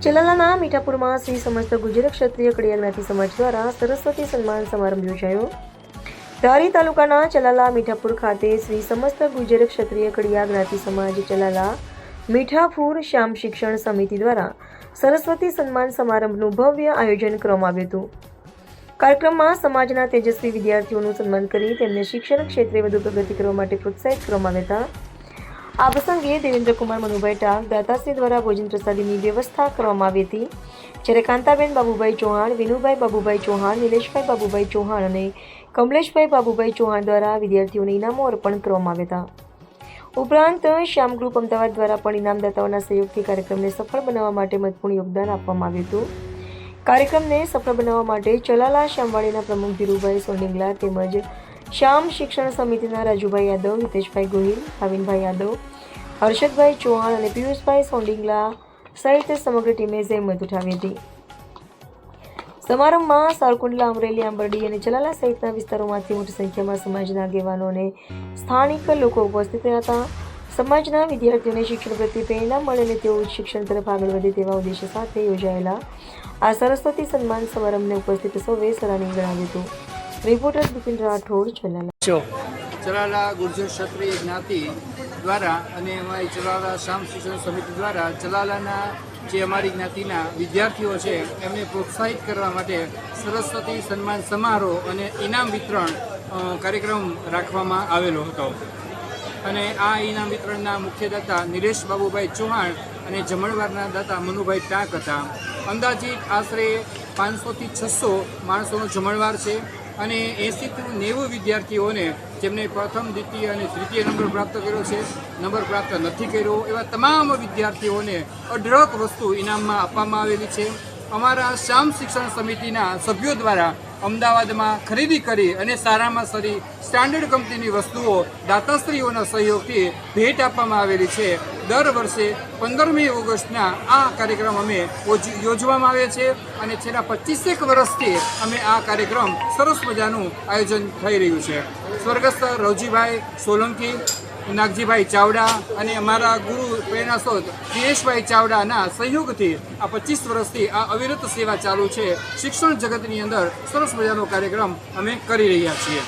ચલાલાના મીઠાપુરમાં શ્રી સમસ્ત ગુજર ક્ષત્રિય કડિયા જ્ઞાતિ સમાજ દ્વારા સરસ્વતી સન્માન સમારંભ યોજાયો। ધારી તાલુકાના ચલાલા મીઠાપુર ખાતે શ્રી સમસ્ત ગુજર ક્ષત્રિય કડિયા જ્ઞાતિ સમાજ ચલાલા મીઠાપુર શ્યામ શિક્ષણ સમિતિ દ્વારા સરસ્વતી સન્માન સમારંભનું ભવ્ય આયોજન કરવામાં આવ્યું હતું। કાર્યક્રમમાં સમાજના તેજસ્વી વિદ્યાર્થીઓનું સન્માન કરી તેમને શિક્ષણ ક્ષેત્રે વધુ પ્રગતિ કરવા માટે પ્રોત્સાહિત કરવામાં આવ્યા હતા। આ પ્રસંગે દેવેન્દ્રકુમાર મનુભાઈ ટાંક દાતાશ્રી દ્વારા ભોજન પ્રસાદીની વ્યવસ્થા કરવામાં આવી હતી, જ્યારે કાંતાબેન બાબુભાઈ ચૌહાણ, વિનુભાઈ બાબુભાઈ ચૌહાણ, નિલેશભાઈ બાબુભાઈ ચૌહાણ અને કમલેશભાઈ બાબુભાઈ ચૌહાણ દ્વારા વિદ્યાર્થીઓને ઇનામો અર્પણ કરવામાં આવ્યા હતા। ઉપરાંત શ્યામ ગ્રુપ અમદાવાદ દ્વારા પણ ઇનામદાતાઓના સહયોગથી કાર્યક્રમને સફળ બનાવવા માટે મહત્વપૂર્ણ યોગદાન આપવામાં આવ્યું હતું। કાર્યક્રમને સફળ બનાવવા માટે ચલાલા શ્યામવાડીના પ્રમુખ ધીરુભાઈ સોંડિંગલા તેમજ શ્યામ શિક્ષણ સમિતિના રાજુભાઈ યાદવ, હિતેશભાઈ ગોહિલ, ભાવિનભાઈ યાદવ, હર્ષદભાઈ ચૌહાણ અને પિયુષભાઈ સોંડિંગલા સહિત સમગ્ર ટીમે જહેમત ઉઠાવી હતી। સમારંભમાં સારકુંડલા, અમરેલી, આંબરડી અને ચલાલા સહિતના વિસ્તારોમાંથી મોટી સંખ્યામાં સમાજના આગેવાનો અને સ્થાનિક લોકો ઉપસ્થિત રહ્યા હતા। સમાજના વિદ્યાર્થીઓને શિક્ષણ પ્રત્યે પ્રેરણા મળે અને તેઓ ઉચ્ચ શિક્ષણ તરફ આગળ વધે તેવા ઉદ્દેશ્ય સાથે યોજાયેલા આ સરસ્વતી સન્માન સમારંભને ઉપસ્થિત સૌએ સરાહનીય ગણાવ્યું હતું। રિપોર્ટર બિપિન રાઠોડ, ચલાલા ગુર્જર ક્ષત્રિય જ્ઞાતિ દ્વારા અને અમારી ચલાલા શ્યામ શિક્ષણ સમિતિ દ્વારા ચલાલાના જે અમારી જ્ઞાતિના વિદ્યાર્થીઓ છે એમને પ્રોત્સાહિત કરવા માટે સરસ્વતી સન્માન સમારોહ અને ઇનામ વિતરણ કાર્યક્રમ રાખવામાં આવેલો હતો અને આ ઇનામ વિતરણના મુખ્ય દાતા નિલેશ બાબુભાઈ ચૌહાણ અને જમણવારના દાતા મનુભાઈ ટાંક હતા। અંદાજિત આશરે 500 થી 600 માણસોનો જમણવાર છે અને 80 થી 90 વિદ્યાર્થીઓને જેમને પ્રથમ, દ્વિતીય અને તૃતીય નંબર પ્રાપ્ત કર્યો છે, નંબર પ્રાપ્ત નથી કર્યો એવા તમામ વિદ્યાર્થીઓને અઢળક વસ્તુ ઇનામમાં આપવામાં આવેલી છે। અમારા શ્યામ શિક્ષણ સમિતિના સભ્યો દ્વારા અમદાવાદમાં ખરીદી કરી અને સારામાં સારી સ્ટાન્ડર્ડ કંપનીની વસ્તુઓ દાતાશ્રીઓના સહયોગથી ભેટ આપવામાં આવેલી છે। દર વર્ષે 15મી ઓગસ્ટના આ કાર્યક્રમ અમે યોજવામાં આવે છે અને છેલ્લા 25 વર્ષથી અમે આ કાર્યક્રમ સરસ મજાનું આયોજન થઈ રહ્યું છે। સ્વર્ગસ્થ રવજીભાઈ સોલંકી, નાગજીભાઈ ચાવડા અને અમારા ગુરુ પ્રેરણાસ્ત્રોત દિનેશભાઈ ચાવડાના સહયોગથી આ 25 વર્ષથી આ અવિરત સેવા ચાલુ છે। શિક્ષણ જગતની અંદર સરસ મજાનો કાર્યક્રમ અમે કરી રહ્યા છીએ।